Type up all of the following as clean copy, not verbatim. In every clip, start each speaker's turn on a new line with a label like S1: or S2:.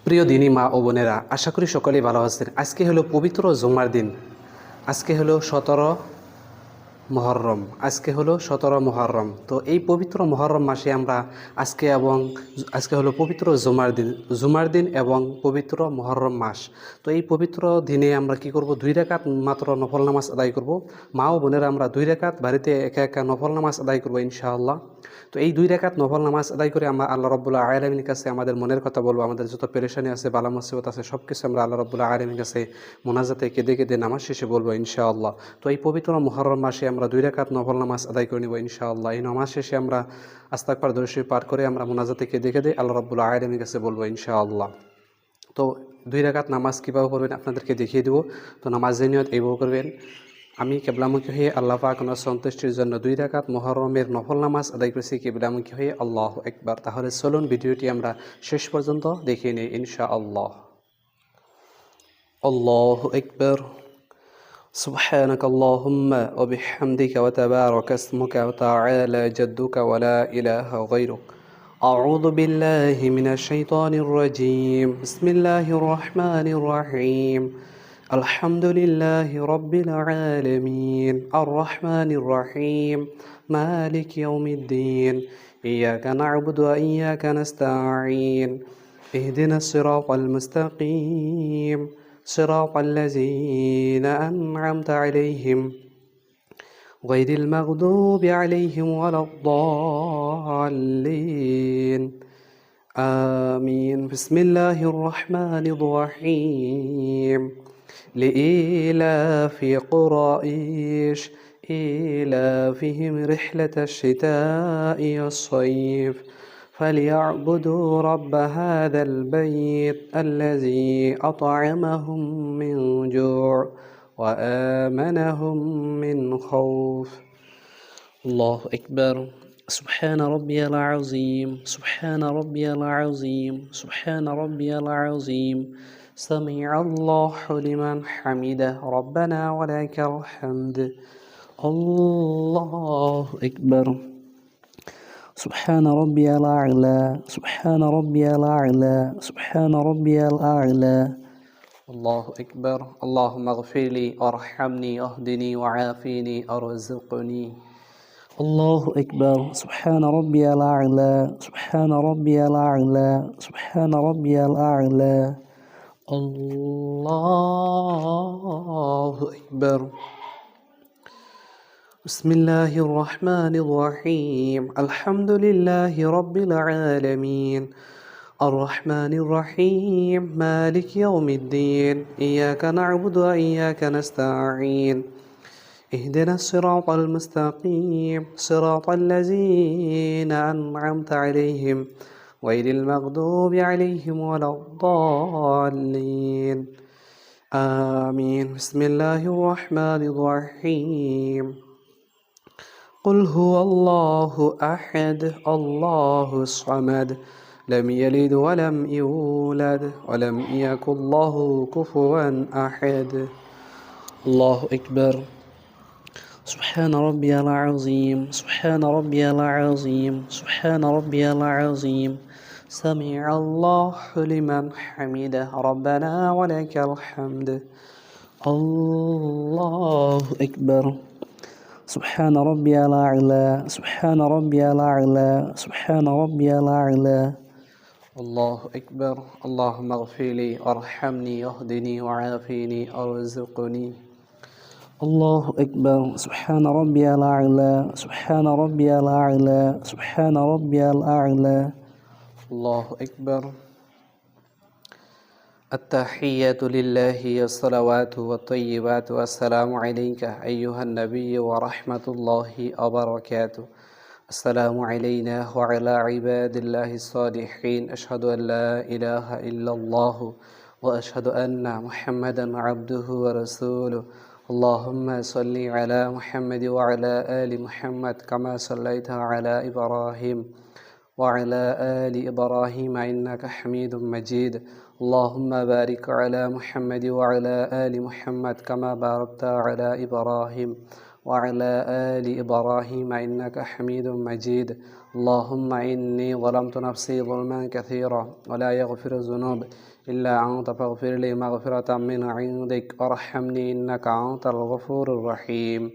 S1: প্রিয় দিনী মা ও বোনেরা, আশা করি সকলেই ভালো আছেন। আজকে হলো পবিত্র জুমার দিন। আজকে হলো 17 মহররম। তো এই পবিত্র মহররম মাসে আমরা আজকে হলো পবিত্র জুমার দিন এবং পবিত্র মহররম মাস। তো এই পবিত্র দিনে আমরা কি করব, 2 রাকাত মাত্র নফল নামাজ আদায় করব। মা ও বোনেরা, আমরা 2 রাকাত বাড়িতে একা একা নফল নামাজ আদায় করব ইনশাআল্লাহ। তো এই 2 রাকাত নফল নামাজ আদায় করে আমরা আল্লাহ রাব্বুল আলামিনের কাছে আমাদের মনের কথা বলবো। আমাদের যত পেরেশানি আছে, বালা মুসিবত আছে, সব কিছু আমরা আল্লাহ রাব্বুল আলামিনের কাছে মোনাজাতে কেঁদে কেঁদে নামাজ শেষে বলবো ইনশাআল্লাহ। তো এই পবিত্র মুহররম মাসে আমরা 2 রাকাত নফল নামাজ আদায় করে নেব ইনশাআল্লাহ। এই নামাজ শেষে আমরা আস্তাগফার দরুদ শরীফ পাঠ করে আমরা মোনাজাতে কেঁদে কেঁদে আল্লাহ রাব্বুল আলামিনের কাছে বলবো ইনশাআল্লাহ। তো 2 রাকাত নামাজ কীভাবে পড়বেন আপনাদেরকে দেখিয়ে দেবো। তো নামাজের নিয়ত এইভাবে করবেন: আমি কেবলামুখী হয়ে আল্লাহ পাক ওনার সন্তুষ্টির জন্য 2 রাকাত মুহররমের নফল নামাজ আদায় করেছি কেবলামুখী হয়ে। আল্লাহু আকবার। তাহলে চলুন ভিডিওটি আমরা শেষ পর্যন্ত দেখিয়ে নিই ইনশাআল্লাহ। আল্লাহু আকবার। سبحانك اللهم وبحمدك وتبارك اسمك وتعالى جدك ولا إله غيرك. أعوذ بالله من الشيطان الرجيم. بسم الله الرحمن الرحيم. الحمد لله رب العالمين الرحمن الرحيم مالك يوم الدين إياك نعبد وإياك نستعين اهدنا الصراط المستقيم صراط الذين أنعمت عليهم غير المغضوب عليهم ولا الضالين آمين. بسم الله الرحمن الرحيم. لإيلاف قريش إيلافهم رحلة الشتاء والصيف فليعبدوا رب هذا البيت الذي أطعمهم من جوع وآمنهم من خوف. الله أكبر. سبحان ربي العظيم سبحان ربي العظيم سبحان ربي العظيم سمع الله لمن حمده ربنا ولك الحمد. الله أكبر. سبحان ربي الأعلى سبحان ربي الأعلى سبحان ربي الأعلى. الله أكبر. اللهم اغفر لي وارحمني واهدني وعافيني وارزقني. الله أكبر. سبحان ربي الأعلى سبحان ربي الأعلى سبحان ربي الأعلى. الله أكبر. بسم الله الرحمن الرحيم. الحمد لله رب العالمين الرحمن الرحيم مالك يوم الدين إياك نعبد وإياك نستعين اهدنا الصراط المستقيم صراط الذين أنعمت عليهم غير المغضوب عليهم ولا الضالين آمين. بسم الله الرحمن الرحيم. قل هو الله أحد الله الصمد لم يلد ولم يولد ولم يكن له كفوا أحد. الله أكبر. سبحان ربي العظيم سبحان ربي العظيم سبحان ربي العظيم سمع الله لمن حمده ربنا ولك الحمد. الله أكبر. سبحان ربي الأعلى سبحان ربي الأعلى سبحان ربي الأعلى. الله أكبر. اللهم اغفر لي وارحمني واهدني وعافيني وارزقني. الله أكبر. سبحان ربي الأعلى سبحان ربي الأعلى سبحان ربي الأعلى. الله أكبر. التحيات لله والصلوات والطيبات والسلام عليك أيها النبي ورحمة الله وبركاته. السلام علينا وعلى عباد الله الصالحين. أشهد أن لا إله إلا الله وأشهد أن محمدا عبده ورسوله. اللهم صل على محمد وعلى آل محمد كما صليت على إبراهيم وعلى آل إبراهيم إنك حميد مجيد. اللهم بارك على محمد وعلى آل محمد كما باركت على إبراهيم وعلى آل إبراهيم إنك حميد مجيد. اللهم إني ظلمت نفسي ظلما كثيرا ولا يغفر الذنوب إلا أنت فاغفر لي مغفرة من عندك وارحمني إنك أنت الغفور الرحيم.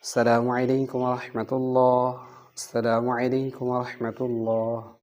S1: السلام عليكم ورحمة الله. السلام عليكم ورحمة الله.